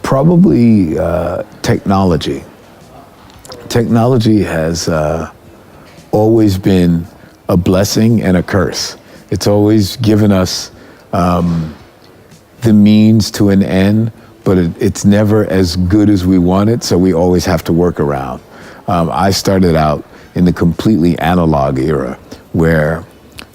Probably technology. Technology has always been a blessing and a curse. It's always given us the means to an end, but it's never as good as we want it, so we always have to work around. I started out in the completely analog era, where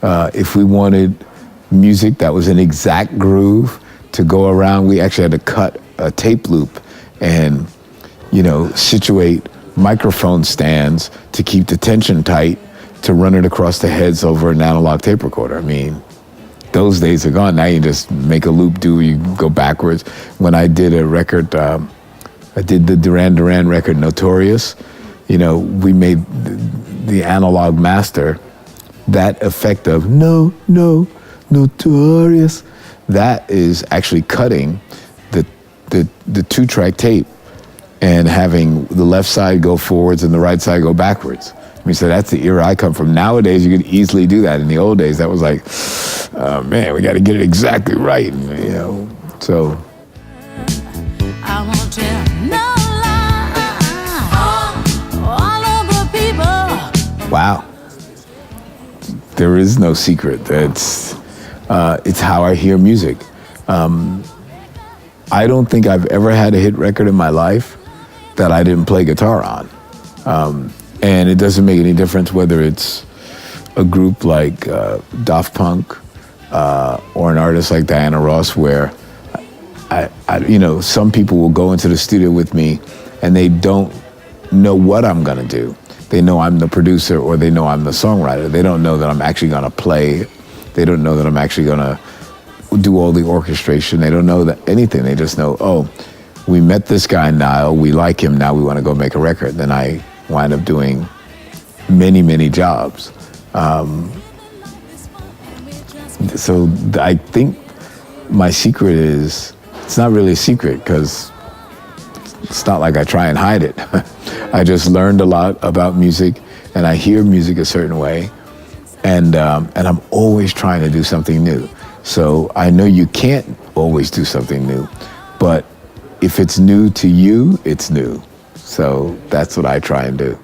if we wanted music that was an exact groove to go around, we actually had to cut a tape loop and, situate microphone stands to keep the tension tight to run it across the heads over an analog tape recorder. I mean, those days are gone. Now you just make a loop, you go backwards. When I did a record, I did the Duran Duran record, Notorious, we made the analog master, that effect of no, Notorious, that is actually cutting the two-track tape and having the left side go forwards and the right side go backwards. I mean, so that's the era I come from. Nowadays, you could easily do that. In the old days, that was like, oh, man, we got to get it exactly right, so. I won't tell no lie, all over people. Wow. There is no secret. It's how I hear music. I don't think I've ever had a hit record in my life that I didn't play guitar on. And it doesn't make any difference whether it's a group like Daft Punk or an artist like Diana Ross, where some people will go into the studio with me and they don't know what I'm gonna do. They know I'm the producer or they know I'm the songwriter. They don't know that I'm actually gonna play. They don't know that I'm actually gonna do all the orchestration. They don't know that anything. They just know, oh, we met this guy Nile, we like him, now we wanna go make a record. Then I wind up doing many, many jobs. So I think my secret is, it's not really a secret because it's not like I try and hide it. I just learned a lot about music and I hear music a certain way, and I'm always trying to do something new. So I know you can't always do something new, but if it's new to you, it's new. So that's what I try and do.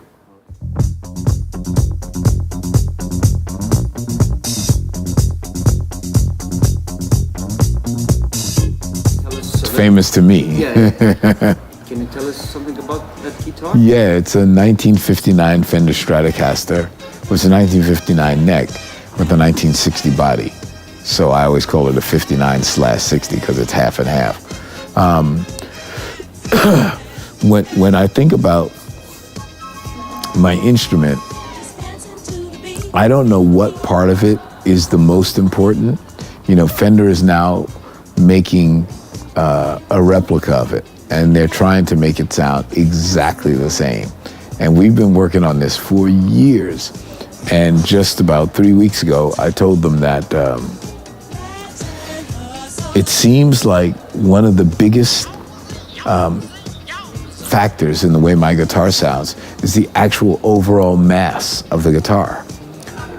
It's famous to me. Yeah. Can you tell us something about that guitar? Yeah, it's a 1959 Fender Stratocaster. It was a 1959 neck with a 1960 body. So I always call it a 59/60 because it's half and half. When I think about my instrument, I don't know what part of it is the most important. Fender is now making a replica of it, and they're trying to make it sound exactly the same. And we've been working on this for years. And just about 3 weeks ago, I told them that it seems like one of the biggest factors in the way my guitar sounds is the actual overall mass of the guitar.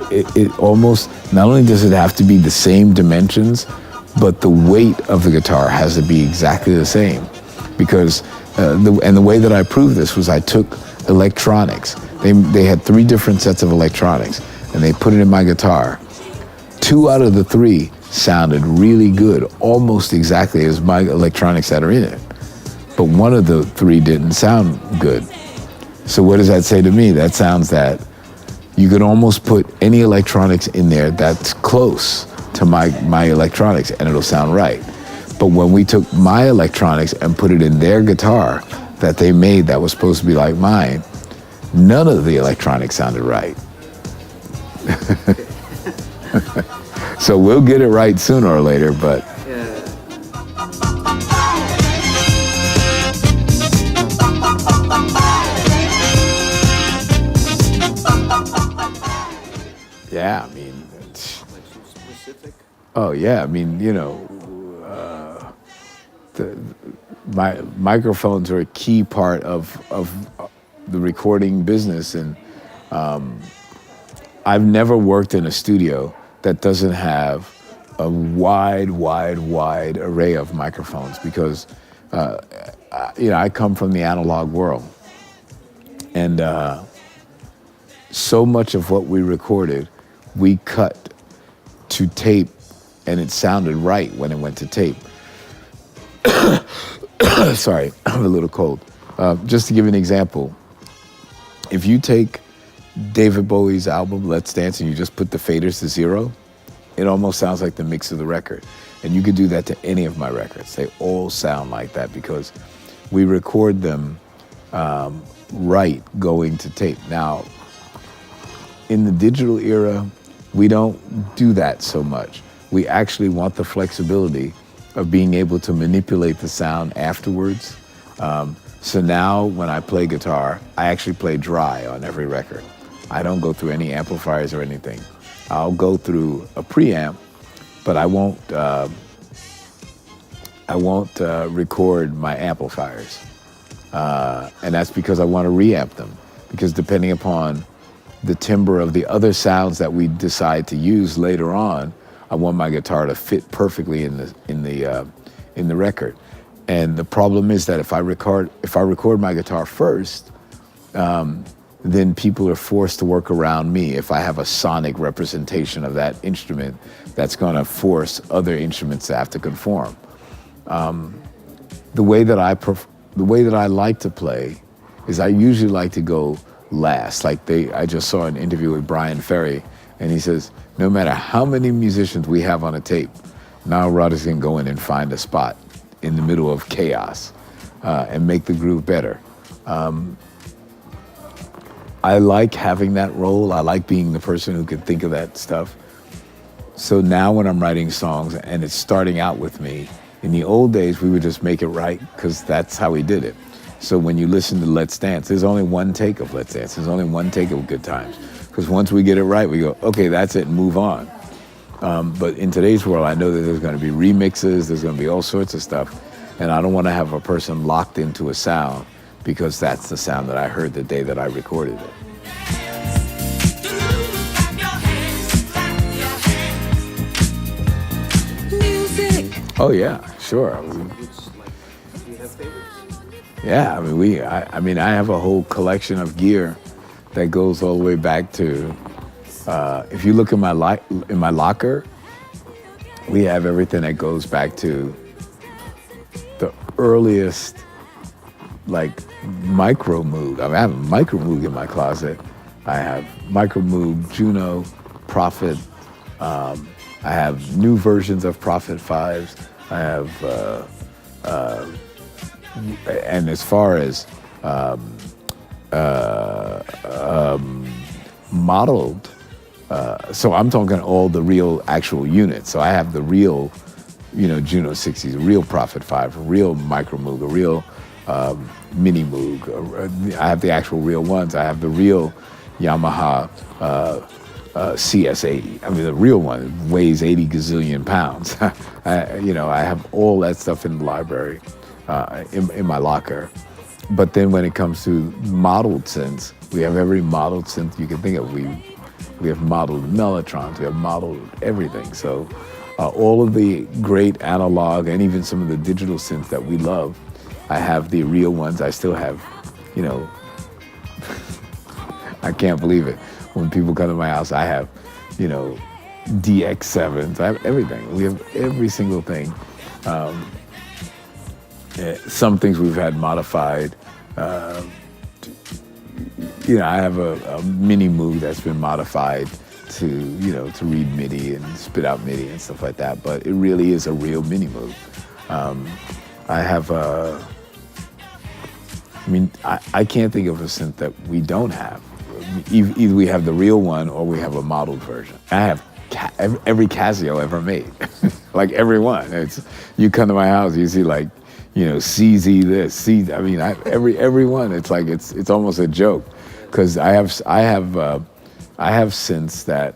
It almost, not only does it have to be the same dimensions, but the weight of the guitar has to be exactly the same. Because, the way that I proved this was I took electronics. They had 3 different sets of electronics, and they put it in my guitar. 2 out of the 3 sounded really good, almost exactly as my electronics that are in it. But 1 of the 3 didn't sound good. So what does that say to me? That sounds that you could almost put any electronics in there that's close to my electronics and it'll sound right. But when we took my electronics and put it in their guitar that they made that was supposed to be like mine, none of the electronics sounded right. So we'll get it right sooner or later, but yeah, I mean, it's, like some specific? Oh yeah, I mean, my microphones are a key part of the recording business, and I've never worked in a studio that doesn't have a wide array of microphones because, I come from the analog world. And so much of what we recorded, we cut to tape, and it sounded right when it went to tape. Sorry, I'm a little cold. Just to give you an example, if you take David Bowie's album, Let's Dance, and you just put the faders to 0, it almost sounds like the mix of the record. And you could do that to any of my records. They all sound like that because we record them right going to tape. Now, in the digital era, we don't do that so much. We actually want the flexibility of being able to manipulate the sound afterwards. So now when I play guitar, I actually play dry on every record. I don't go through any amplifiers or anything. I'll go through a preamp, but I won't record my amplifiers. And that's because I want to reamp them. Because depending upon the timbre of the other sounds that we decide to use later on, I want my guitar to fit perfectly in the record. And the problem is that if I record my guitar first, then people are forced to work around me. If I have a sonic representation of that instrument, that's going to force other instruments to have to conform. The way that I like to play is I usually like to go last. I just saw an interview with Brian Ferry, and he says, no matter how many musicians we have on a tape, Nile Rodgers can go in and find a spot in the middle of chaos and make the groove better. I like having that role. I like being the person who can think of that stuff. So now when I'm writing songs and it's starting out with me, in the old days, we would just make it right because that's how we did it. So when you listen to Let's Dance, there's only one take of Let's Dance. There's only one take of Good Times. Because once we get it right, we go, okay, that's it, and move on. But in today's world, I know that there's going to be remixes, there's going to be all sorts of stuff, and I don't want to have a person locked into a sound because that's the sound that I heard the day that I recorded it. Music. Oh yeah, sure. Do you have favorites? Yeah, I mean, I have a whole collection of gear that goes all the way back to. If you look in my locker, we have everything that goes back to the earliest, Micro Moog. I have a Micro Moog in my closet. I have Micro Moog, Juno, Prophet. I have new versions of Prophet 5s. I have, and as far as modeled, so I'm talking all the real actual units. So I have the real, Juno 60s, a real Prophet 5, a real Micro Moog, a real Mini Moog. I have the actual real ones. I have the real Yamaha CS80. I mean, the real one weighs 80 gazillion pounds. I have all that stuff in the library, in my locker. But then when it comes to modeled synths, we have every modeled synth you can think of. We have modeled Mellotrons, we have modeled everything. So all of the great analog and even some of the digital synths that we love, I have the real ones. I still have, I can't believe it. When people come to my house, I have, DX7s. I have everything. We have every single thing. Some things we've had modified. I have a Mini Moog that's been modified to read MIDI and spit out MIDI and stuff like that. But it really is a real Mini Moog. I have I can't think of a synth that we don't have. Either we have the real one or we have a modeled version. I have every Casio ever made, every one. You come to my house, you see CZ this, C. I mean, every one. It's almost a joke, because I have synths that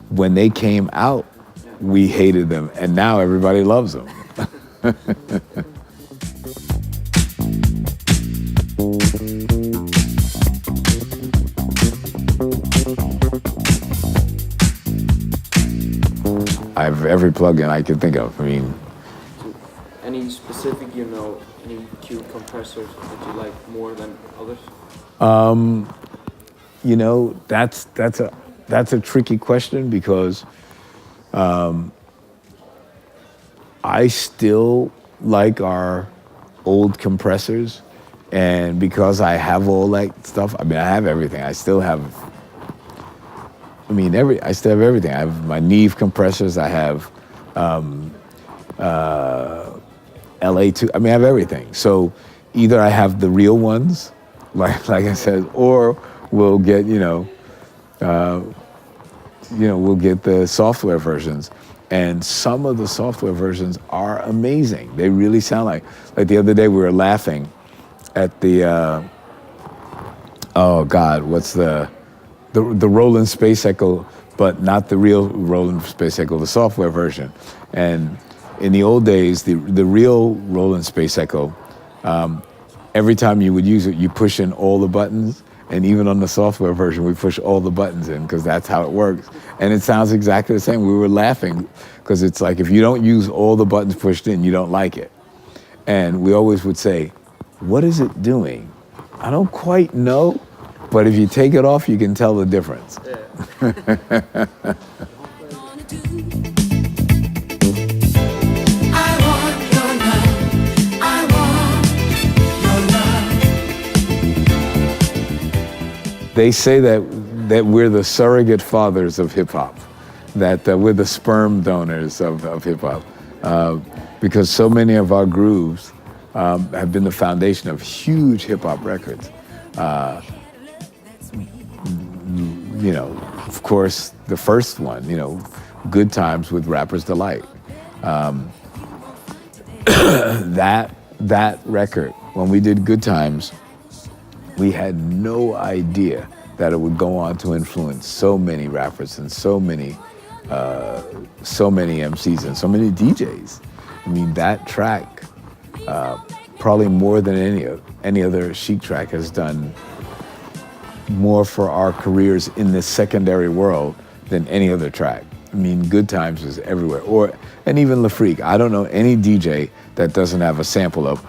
when they came out, we hated them, and now everybody loves them. every plugin I can think of. I mean, So any specific, any EQ compressors that you like more than others? That's a tricky question because I still like our old compressors, and because I have all that stuff, I mean, I have everything. I still have everything. I have my Neve compressors. I have LA2. I mean, I have everything. So either I have the real ones, like I said, or we'll get we'll get the software versions. And some of the software versions are amazing. They really sound like the other day we were laughing at the what's the Roland Space Echo, but not the real Roland Space Echo, the software version. And in the old days, the real Roland Space Echo, every time you would use it, you push in all the buttons. And even on the software version, we push all the buttons in because that's how it works. And it sounds exactly the same. We were laughing because it's like if you don't use all the buttons pushed in, you don't like it. And we always would say, what is it doing? I don't quite know, but if you take it off, you can tell the difference. Yeah. They say that we're the surrogate fathers of hip hop, that we're the sperm donors of hip hop, because so many of our grooves have been the foundation of huge hip hop records. Of course, the first one, Good Times with Rapper's Delight. That record, when we did Good Times, we had no idea that it would go on to influence so many rappers and so many MCs and so many DJs. I mean, that track, probably more than any other Chic track, has done more for our careers in the secondary world than any other track. I mean, Good Times is everywhere. And even La Freak. I don't know any DJ that doesn't have a sample of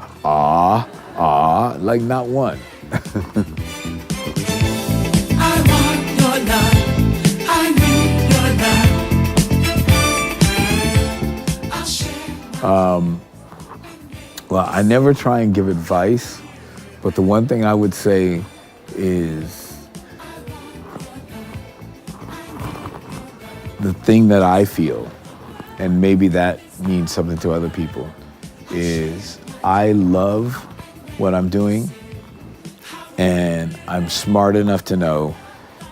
like not one. I want your love. I need your love. I'll share. Well, I never try and give advice, but the one thing I would say is the thing that I feel, and maybe that means something to other people, is I love what I'm doing. And I'm smart enough to know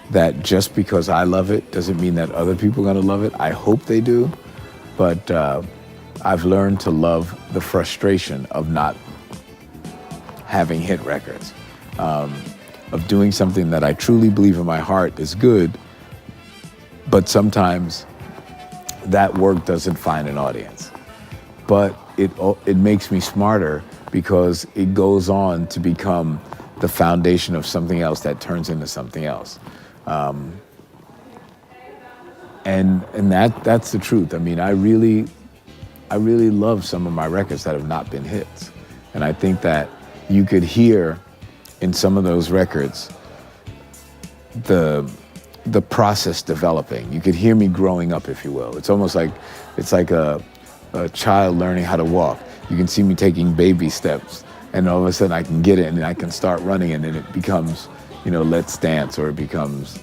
that just because I love it doesn't mean that other people are going to love it. I hope they do. But I've learned to love the frustration of not having hit records, of doing something that I truly believe in my heart is good, but sometimes that work doesn't find an audience. But it makes me smarter because it goes on to become the foundation of something else that turns into something else. And that's the truth. I mean, I really love some of my records that have not been hits. And I think that you could hear in some of those records the process developing. You could hear me growing up, if you will. It's almost like a child learning how to walk. You can see me taking baby steps, and all of a sudden I can get it and I can start running, and then it becomes, Let's Dance, or it becomes,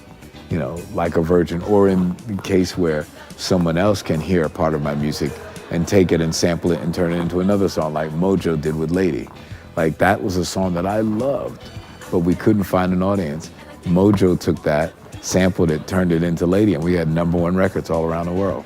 Like a Virgin, or in the case where someone else can hear a part of my music and take it and sample it and turn it into another song, like Mojo did with Lady. Like, that was a song that I loved, but we couldn't find an audience. Mojo took that, sampled it, turned it into Lady, and we had #1 records all around the world.